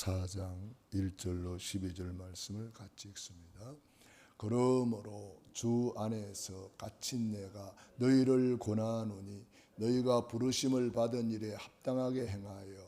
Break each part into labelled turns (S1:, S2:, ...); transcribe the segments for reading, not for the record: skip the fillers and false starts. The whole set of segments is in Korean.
S1: 4장 1절로 12절 말씀을 같이 읽습니다. 그러므로 주 안에서 갇힌 내가 너희를 권하노니 너희가 부르심을 받은 일에 합당하게 행하여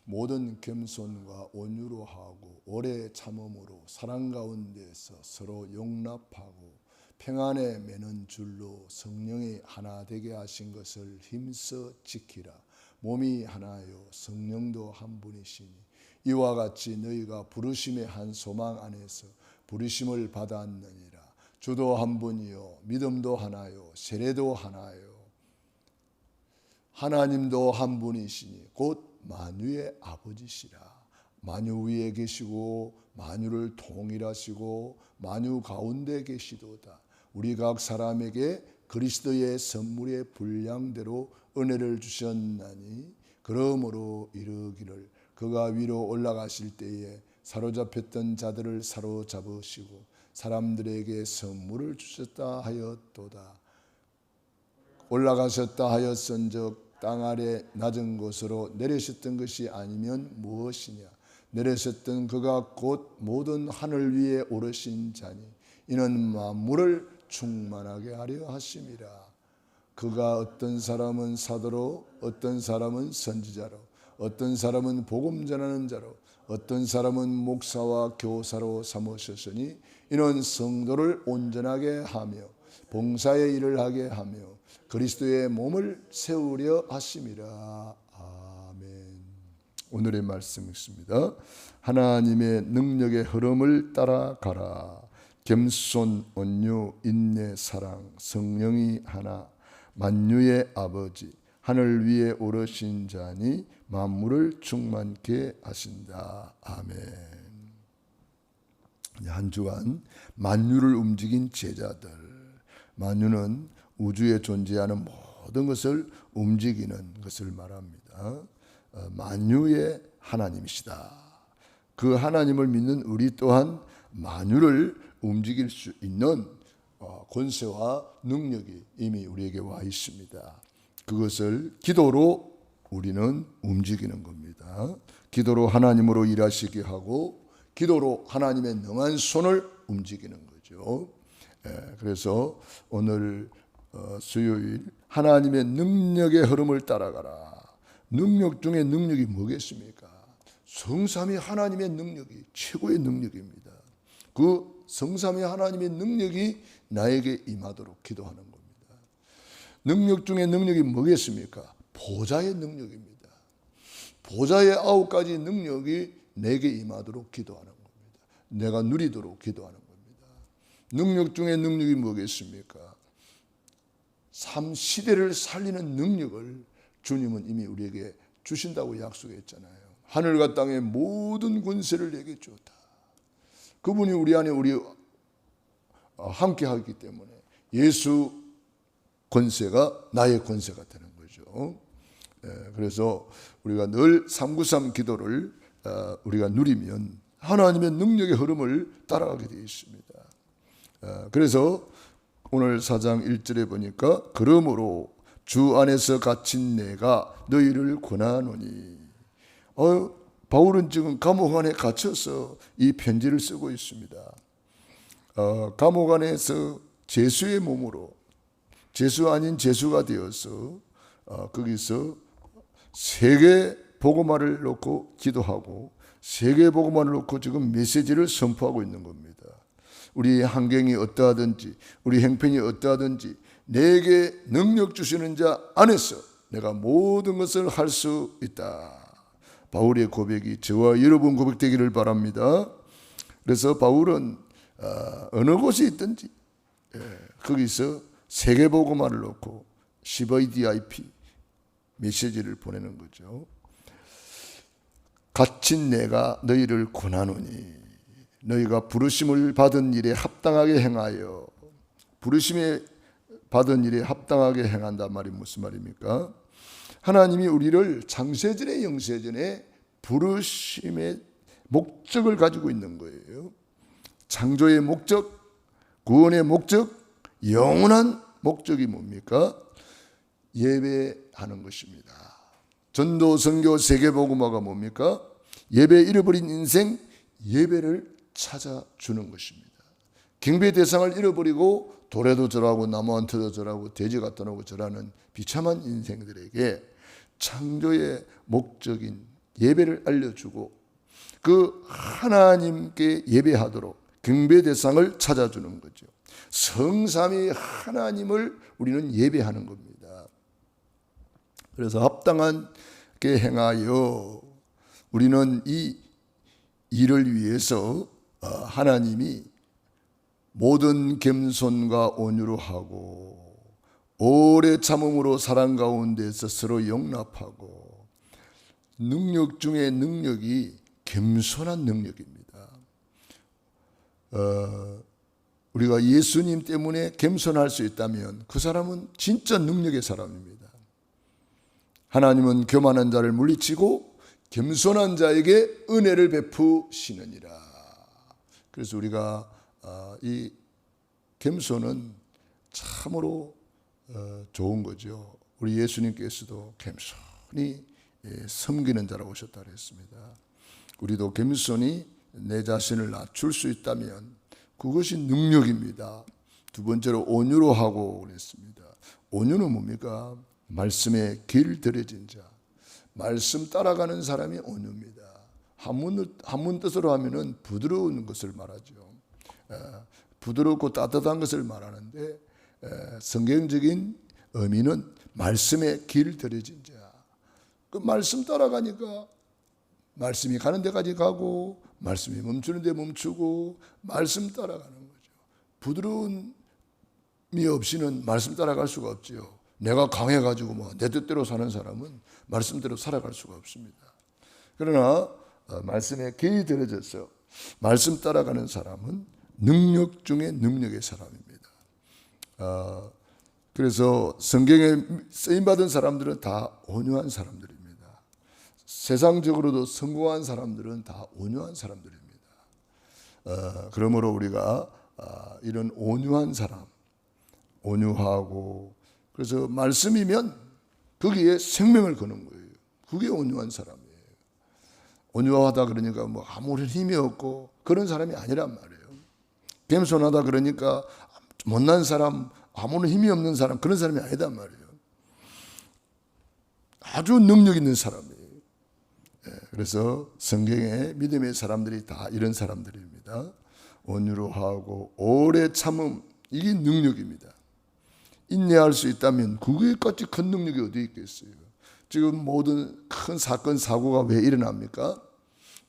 S1: 모든 겸손과 온유로 하고 오래 참음으로 사랑 가운데서 서로 용납하고 평안에 매는 줄로 성령이 하나 되게 하신 것을 힘써 지키라. 몸이 하나요 성령도 한 분이시니 이와 같이 너희가 부르심의 한 소망 안에서 부르심을 받았느니라. 주도 한 분이요 믿음도 하나요 세례도 하나요 하나님도 한 분이시니 곧 만유의 아버지시라. 만유 위에 계시고 만유를 통일하시고 만유 가운데 계시도다. 우리 각 사람에게 그리스도의 선물의 분량대로 은혜를 주셨나니 그러므로 이르기를 그가 위로 올라가실 때에 사로잡혔던 자들을 사로잡으시고 사람들에게 선물을 주셨다 하였도다. 올라가셨다 하였은즉 땅 아래 낮은 곳으로 내려셨던 것이 아니면 무엇이냐. 내려셨던 그가 곧 모든 하늘 위에 오르신 자니 이는 만물을 충만하게 하려 하심이라. 그가 어떤 사람은 사도로 어떤 사람은 선지자로 어떤 사람은 복음 전하는 자로 어떤 사람은 목사와 교사로 삼으셨으니 이는 성도를 온전하게 하며 봉사의 일을 하게 하며 그리스도의 몸을 세우려 하심이라. 아멘. 오늘의 말씀 있습니다. 하나님의 능력의 흐름을 따라가라. 겸손, 온유, 인내, 사랑, 성령이 하나, 만유의 아버지, 하늘 위에 오르신 자니 만물을 충만케 하신다. 아멘. 한 주간 만유를 움직인 제자들. 만유는 우주에 존재하는 모든 것을 움직이는 것을 말합니다. 만유의 하나님이시다. 그 하나님을 믿는 우리 또한 만유를 움직일 수 있는 권세와 능력이 이미 우리에게 와 있습니다. 그것을 기도로 우리는 움직이는 겁니다. 기도로 하나님으로 일하시게 하고 기도로 하나님의 능한 손을 움직이는 거죠. 그래서 오늘 수요일 하나님의 능력의 흐름을 따라가라. 능력 중에 능력이 뭐겠습니까? 성삼위 하나님의 능력이 최고의 능력입니다. 그 성삼위 하나님의 능력이 나에게 임하도록 기도하는 겁니다. 능력 중에 능력이 뭐겠습니까? 보좌의 능력입니다. 보좌의 9가지 능력이 내게 임하도록 기도하는 겁니다. 내가 누리도록 기도하는 겁니다. 능력 중에 능력이 뭐겠습니까? 삶 시대를 살리는 능력을 주님은 이미 우리에게 주신다고 약속했잖아요. 하늘과 땅의 모든 권세를 내게 주었다. 그분이 우리 안에 함께 하기 때문에 예수 권세가 나의 권세가 되는 거죠. 그래서 우리가 늘 393 기도를 우리가 누리면 하나님의 능력의 흐름을 따라가게 되어 있습니다. 그래서 오늘 4장 1절에 보니까 그러므로 주 안에서 갇힌 내가 너희를 권하노니. 바울은 지금 감옥 안에 갇혀서 이 편지를 쓰고 있습니다. 감옥 안에서 죄수의 몸으로 죄수 아닌 죄수가 되어서 거기서 세계 복음화를 놓고 기도하고 세계 복음화를 놓고 지금 메시지를 선포하고 있는 겁니다. 우리 환경이 어떠하든지 우리 형편이 어떠하든지 내게 능력 주시는 자 안에서 내가 모든 것을 할 수 있다. 바울의 고백이 저와 여러분 고백되기를 바랍니다. 그래서 바울은 어느 곳에 있든지 거기서 세계복음화를 놓고 CVDIP 메시지를 보내는 거죠. 갇힌 내가 너희를 권하노니 너희가 부르심을 받은 일에 합당하게 행하여. 부르심에 받은 일에 합당하게 행한단 말이 무슨 말입니까? 하나님이 우리를 창세전에 영세전에 부르심의 목적을 가지고 있는 거예요. 창조의 목적, 구원의 목적, 영원한 목적이 뭡니까? 예배하는 것입니다. 전도, 선교, 세계복음화가 뭡니까? 예배 잃어버린 인생, 예배를 찾아주는 것입니다. 경배 대상을 잃어버리고 돌에도 절하고 나무한테도 절하고 돼지 갖다 놓고 절하는 비참한 인생들에게 창조의 목적인 예배를 알려주고 그 하나님께 예배하도록 경배 대상을 찾아주는 거죠. 성삼위 하나님을 우리는 예배하는 겁니다. 그래서 합당하게 행하여 우리는 이 일을 위해서 하나님이 모든 겸손과 온유로 하고 오래 참음으로 사랑 가운데서 서로 용납하고 능력 중에 능력이 겸손한 능력입니다. 우리가 예수님 때문에 겸손할 수 있다면 그 사람은 진짜 능력의 사람입니다. 하나님은 교만한 자를 물리치고 겸손한 자에게 은혜를 베푸시느니라. 그래서 우리가 이 겸손은 참으로 좋은 거죠. 우리 예수님께서도 겸손히 섬기는 자라고 오셨다 그랬습니다. 우리도 겸손히 내 자신을 낮출 수 있다면 그것이 능력입니다. 두 번째로 온유로 하고 그랬습니다. 온유는 뭡니까? 말씀에 길들여진 자, 말씀 따라가는 사람이 온유입니다. 한문 뜻으로 하면은 부드러운 것을 말하죠. 부드럽고 따뜻한 것을 말하는데 성경적인 의미는 말씀에 길들여진 자. 그 말씀 따라가니까 말씀이 가는 데까지 가고 말씀이 멈추는 데 멈추고 말씀 따라가는 거죠. 부드러움이 없이는 말씀 따라갈 수가 없죠. 내가 강해가지고 뭐 내 뜻대로 사는 사람은 말씀대로 살아갈 수가 없습니다. 그러나 말씀에 길들여져서 말씀 따라가는 사람은 능력 중에 능력의 사람입니다. 그래서 성경에 쓰임받은 사람들은 다 온유한 사람들입니다. 세상적으로도 성공한 사람들은 다 온유한 사람들입니다. 그러므로 우리가 이런 온유한 사람, 온유하고 그래서 말씀이면 거기에 생명을 거는 거예요. 그게 온유한 사람이에요. 온유하다 그러니까 뭐 아무런 힘이 없고 그런 사람이 아니란 말이에요. 겸손하다 그러니까 못난 사람, 아무런 힘이 없는 사람, 그런 사람이 아니단 말이에요. 아주 능력 있는 사람이에요. 그래서 성경의 믿음의 사람들이 다 이런 사람들입니다. 온유로 하고 오래 참음, 이게 능력입니다. 인내할 수 있다면 그게까지 큰 능력이 어디 있겠어요. 지금 모든 큰 사건 사고가 왜 일어납니까?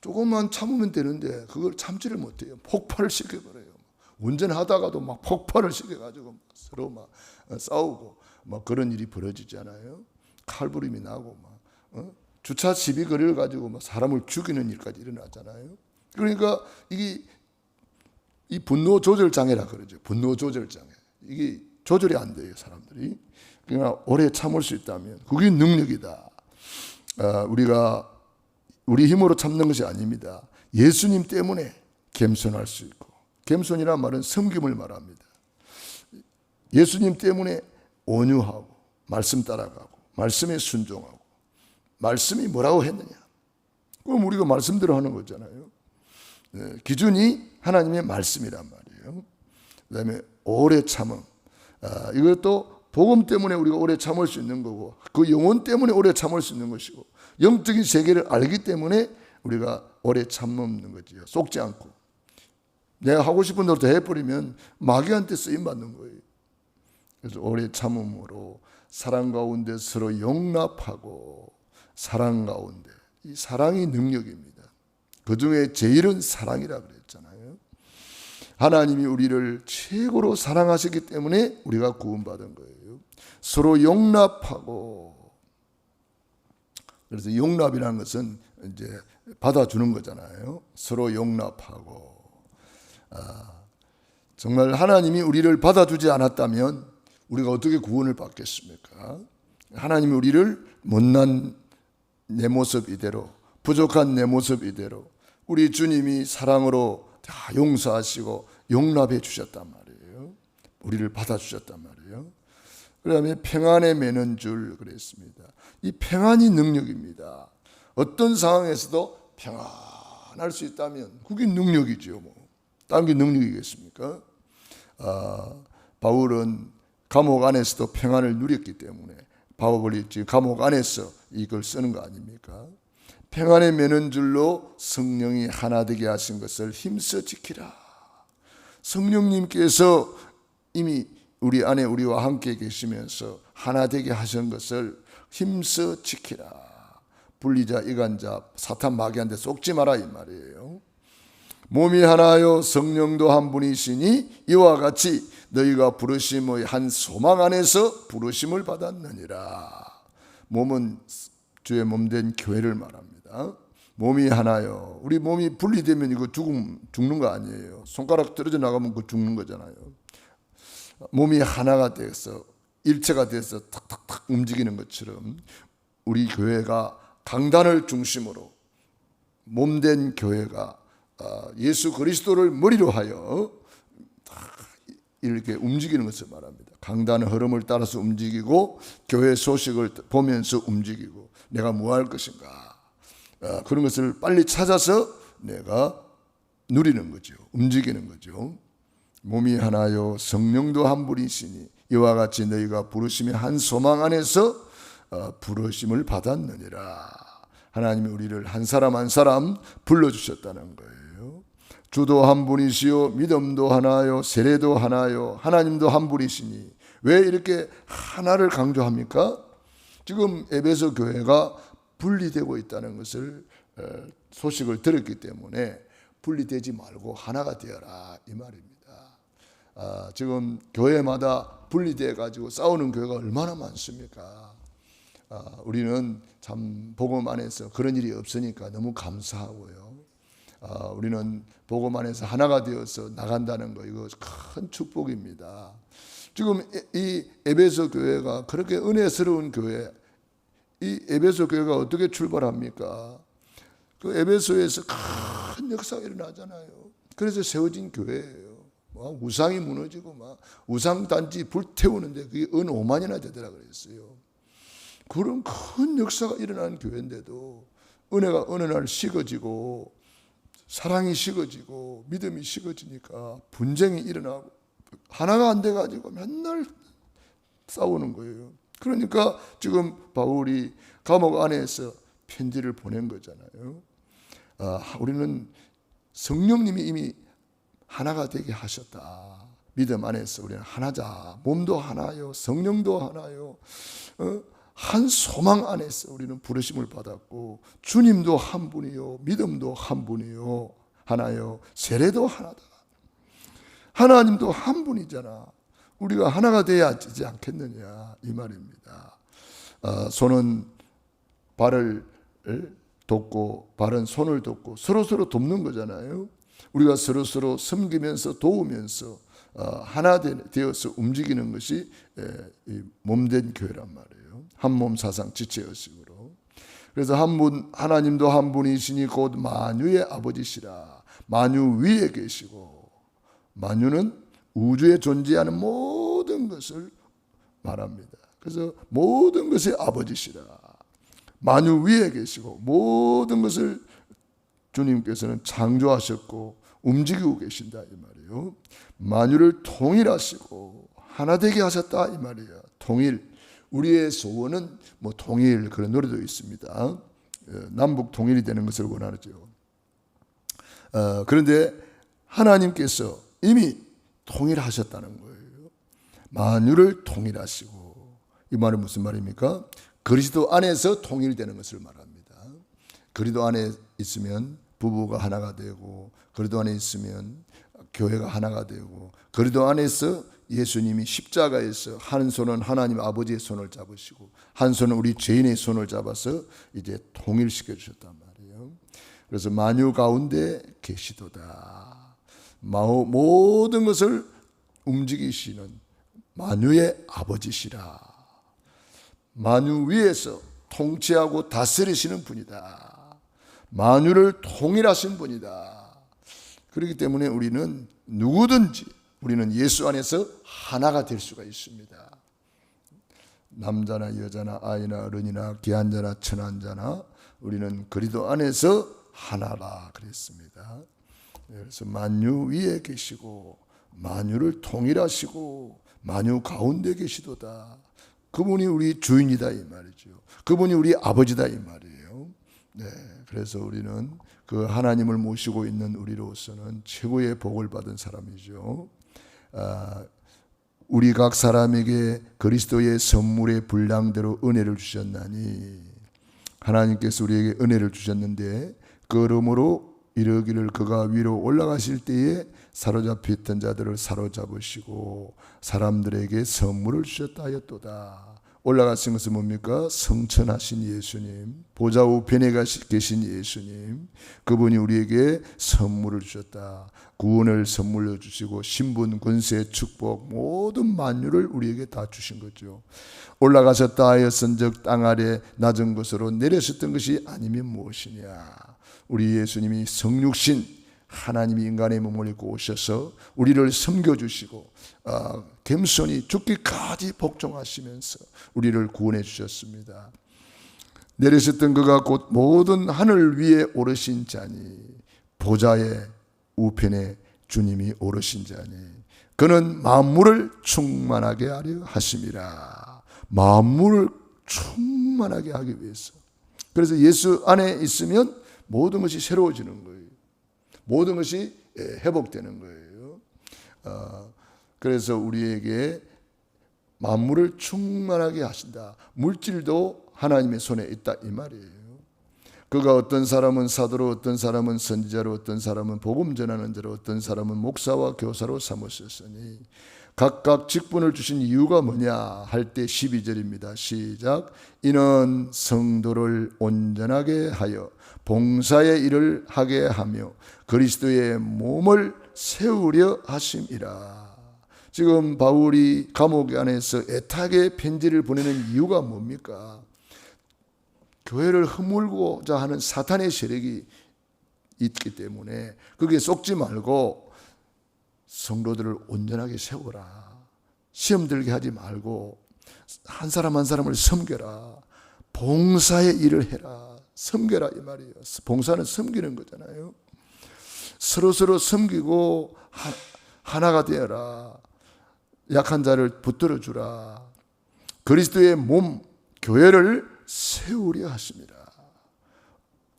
S1: 조금만 참으면 되는데 그걸 참지를 못해요. 폭발을 시켜버려요. 운전하다가도 막 폭발을 시켜가지고 서로 막 싸우고 막 그런 일이 벌어지잖아요. 칼부림이 나고 막 주차 시비 거리를 가지고 막 사람을 죽이는 일까지 일어나잖아요. 그러니까 이게 이 분노 조절 장애라 그러죠. 분노 조절 장애. 이게 조절이 안 돼요, 사람들이. 그러나 오래 참을 수 있다면 그게 능력이다. 우리가 우리 힘으로 참는 것이 아닙니다. 예수님 때문에 겸손할 수 있고, 겸손이란 말은 섬김을 말합니다. 예수님 때문에 온유하고 말씀 따라가고 말씀에 순종하고 말씀이 뭐라고 했느냐? 그럼 우리가 말씀대로 하는 거잖아요. 기준이 하나님의 말씀이란 말이에요. 그다음에 오래 참음. 이것도 복음 때문에 우리가 오래 참을 수 있는 거고 그 영혼 때문에 오래 참을 수 있는 것이고 영적인 세계를 알기 때문에 우리가 오래 참는 거지요. 속지 않고. 내가 하고 싶은 대로 다 해버리면 마귀한테 쓰임받는 거예요. 그래서 오래 참음으로 사랑 가운데 서로 용납하고 사랑 가운데 이 사랑이 능력입니다. 그중에 제일은 사랑이라 그랬잖아요. 하나님이 우리를 최고로 사랑하셨기 때문에 우리가 구원받은 거예요. 서로 용납하고 그래서 용납이라는 것은 이제 받아주는 거잖아요. 서로 용납하고 정말 하나님이 우리를 받아주지 않았다면 우리가 어떻게 구원을 받겠습니까? 하나님이 우리를 못난 내 모습 이대로 부족한 내 모습 이대로 우리 주님이 사랑으로 다 용서하시고 용납해 주셨단 말이에요. 우리를 받아주셨단 말이에요. 그 다음에 평안에 매는 줄 그랬습니다. 이 평안이 능력입니다. 어떤 상황에서도 평안할 수 있다면 그게 능력이죠. 다른 게 능력이겠습니까? 바울은 감옥 안에서도 평안을 누렸기 때문에 바울이 지금 감옥 안에서 이걸 쓰는 거 아닙니까? 평안에 매는 줄로 성령이 하나 되게 하신 것을 힘써 지키라. 성령님께서 이미 우리 안에 우리와 함께 계시면서 하나 되게 하신 것을 힘써 지키라. 분리자, 이간자, 사탄 마귀한테 속지 마라 이 말이에요. 몸이 하나요 성령도 한 분이시니 이와 같이 너희가 부르심의 한 소망 안에서 부르심을 받았느니라. 몸은 주의 몸된 교회를 말합니다. 몸이 하나요. 우리 몸이 분리되면 이거 죽는 거 아니에요. 손가락 떨어져 나가면 그거 죽는 거잖아요. 몸이 하나가 돼서 일체가 돼서 탁탁탁 움직이는 것처럼 우리 교회가 강단을 중심으로 몸된 교회가 예수 그리스도를 머리로 하여 이렇게 움직이는 것을 말합니다. 강단의 흐름을 따라서 움직이고 교회 소식을 보면서 움직이고 내가 뭐 할 것인가 그런 것을 빨리 찾아서 내가 누리는 거죠. 움직이는 거죠. 몸이 하나요 성령도 한 분이시니 이와 같이 너희가 부르심의 한 소망 안에서 부르심을 받았느니라. 하나님이 우리를 한 사람 한 사람 불러주셨다는 거예요. 주도 한 분이시요 믿음도 하나요 세례도 하나요 하나님도 한 분이시니 왜 이렇게 하나를 강조합니까? 지금 에베소 교회가 분리되고 있다는 것을 소식을 들었기 때문에 분리되지 말고 하나가 되어라 이 말입니다. 지금 교회마다 분리되어 가지고 싸우는 교회가 얼마나 많습니까? 우리는 참 복음 안에서 그런 일이 없으니까 너무 감사하고요. 우리는 복음 안에서 하나가 되어서 나간다는 거 이거 큰 축복입니다. 지금 이 에베소 교회가 그렇게 은혜스러운 교회, 이 에베소 교회가 어떻게 출발합니까? 그 에베소에서 큰 역사가 일어나잖아요. 그래서 세워진 교회예요. 우상이 무너지고 우상 단지 불태우는데 그게 은 5만이나 되더라 그랬어요. 그런 큰 역사가 일어나는 교회인데도 은혜가 어느 날 식어지고 사랑이 식어지고 믿음이 식어지니까 분쟁이 일어나고 하나가 안 돼가지고 맨날 싸우는 거예요. 그러니까 지금 바울이 감옥 안에서 편지를 보낸 거잖아요. 우리는 성령님이 이미 하나가 되게 하셨다. 믿음 안에서 우리는 하나자. 몸도 하나요. 성령도 하나요. 한 소망 안에서 우리는 부르심을 받았고 주님도 한 분이요. 믿음도 한 분이요. 하나요. 세례도 하나다. 하나님도 한 분이잖아. 우리가 하나가 돼야 되지 않겠느냐 이 말입니다. 손은 발을 돕고 발은 손을 돕고 서로서로 돕는 거잖아요. 우리가 서로서로 섬기면서 도우면서 하나 되어서 움직이는 것이 몸된 교회란 말이에요. 한 몸 사상 지체의식으로. 그래서 한 분 하나님도 한 분이시니 곧 만유의 아버지시라. 만유 위에 계시고 만유는 우주에 존재하는 모든 것을 말합니다. 그래서 모든 것의 아버지시라. 만유 위에 계시고 모든 것을 주님께서는 창조하셨고 움직이고 계신다 이 말이에요. 만유를 통일하시고 하나 되게 하셨다 이 말이에요. 통일. 우리의 소원은 통일 그런 노래도 있습니다. 남북 통일이 되는 것을 원하죠. 그런데 하나님께서 이미 통일하셨다는 거예요. 만유를 통일하시고 이 말은 무슨 말입니까? 그리스도 안에서 통일되는 것을 말합니다. 그리스도 안에 있으면 부부가 하나가 되고 그리스도 안에 있으면 교회가 하나가 되고 그리스도 안에서 예수님이 십자가에서 한 손은 하나님 아버지의 손을 잡으시고 한 손은 우리 죄인의 손을 잡아서 이제 통일시켜 주셨단 말이에요. 그래서 만유 가운데 계시도다. 모든 것을 움직이시는 만유의 아버지시라. 만유 위에서 통치하고 다스리시는 분이다. 만유를 통일하신 분이다. 그렇기 때문에 우리는 누구든지 우리는 예수 안에서 하나가 될 수가 있습니다. 남자나 여자나 아이나 어른이나 귀한 자나 천한 자나 우리는 그리스도 안에서 하나라 그랬습니다. 그래서 만유 위에 계시고 만유를 통일하시고 만유 가운데 계시도다. 그분이 우리 주인이다 이 말이죠. 그분이 우리 아버지다 이 말이에요. 네, 그래서 우리는 그 하나님을 모시고 있는 우리로서는 최고의 복을 받은 사람이죠. 우리 각 사람에게 그리스도의 선물의 분량대로 은혜를 주셨나니, 하나님께서 우리에게 은혜를 주셨는데 그러므로 이르기를 그가 위로 올라가실 때에 사로잡혀 있던 자들을 사로잡으시고 사람들에게 선물을 주셨다 하였도다. 올라가신 것은 뭡니까? 성천하신 예수님, 보좌 우편에 계신 예수님, 그분이 우리에게 선물을 주셨다. 구원을 선물로 주시고 신분, 권세, 축복 모든 만유를 우리에게 다 주신 거죠. 올라가셨다 하였은즉 땅 아래 낮은 곳으로 내려셨던 것이 아니면 무엇이냐. 우리 예수님이 성육신 하나님이 인간의 몸을 입고 오셔서 우리를 섬겨주시고 겸손히 죽기까지 복종하시면서 우리를 구원해 주셨습니다. 내리셨던 그가 곧 모든 하늘 위에 오르신 자니, 보좌의 우편에 주님이 오르신 자니 그는 만물을 충만하게 하려 하심이라. 만물을 충만하게 하기 위해서. 그래서 예수 안에 있으면 모든 것이 새로워지는 거예요. 모든 것이 회복되는 거예요. 그래서 우리에게 만물을 충만하게 하신다. 물질도 하나님의 손에 있다 이 말이에요. 그가 어떤 사람은 사도로, 어떤 사람은 선지자로, 어떤 사람은 복음 전하는 자로, 어떤 사람은 목사와 교사로 삼으셨으니 각각 직분을 주신 이유가 뭐냐 할 때 12절입니다. 시작. 이는 성도를 온전하게 하여 봉사의 일을 하게 하며 그리스도의 몸을 세우려 하심이라. 지금 바울이 감옥 안에서 애타게 편지를 보내는 이유가 뭡니까? 교회를 허물고자 하는 사탄의 세력이 있기 때문에 거기에 속지 말고 성도들을 온전하게 세워라. 시험 들게 하지 말고 한 사람 한 사람을 섬겨라. 봉사의 일을 해라. 섬겨라 이 말이에요. 봉사는 섬기는 거잖아요. 서로서로 섬기고 하나가 되어라. 약한 자를 붙들어 주라. 그리스도의 몸 교회를 세우려 하십니다.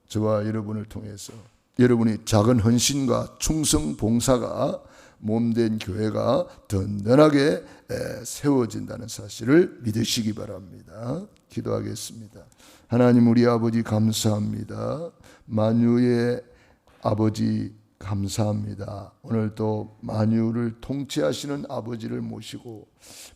S1: 저와 여러분을 통해서 여러분이 작은 헌신과 충성 봉사가 몸된 교회가 든든하게 세워진다는 사실을 믿으시기 바랍니다. 기도하겠습니다. 하나님 우리 아버지 감사합니다. 만유의 아버지 감사합니다. 오늘도 만유를 통치하시는 아버지를 모시고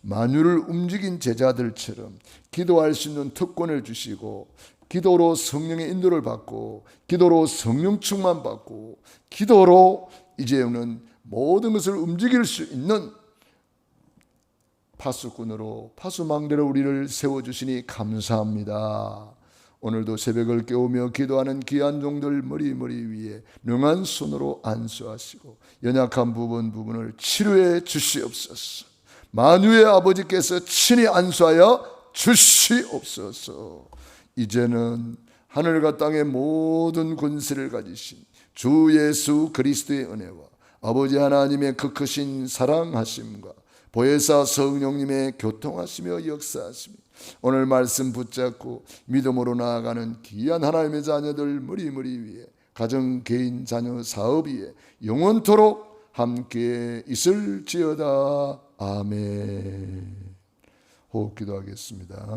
S1: 만유를 움직인 제자들처럼 기도할 수 있는 특권을 주시고 기도로 성령의 인도를 받고 기도로 성령 충만 받고 기도로 이제는 모든 것을 움직일 수 있는 파수꾼으로 파수망대로 우리를 세워주시니 감사합니다. 오늘도 새벽을 깨우며 기도하는 귀한 종들 머리 위에 능한 손으로 안수하시고 연약한 부분을 치료해 주시옵소서. 만유의 아버지께서 친히 안수하여 주시옵소서. 이제는 하늘과 땅의 모든 권세를 가지신 주 예수 그리스도의 은혜와 아버지 하나님의 그 크신 사랑하심과 보혜사 성령님의 교통하시며 역사하시며 오늘 말씀 붙잡고 믿음으로 나아가는 귀한 하나님의 자녀들 머리 위에 가정, 개인, 자녀, 사업 위에 영원토록 함께 있을지어다. 아멘. 호흡 기도하겠습니다.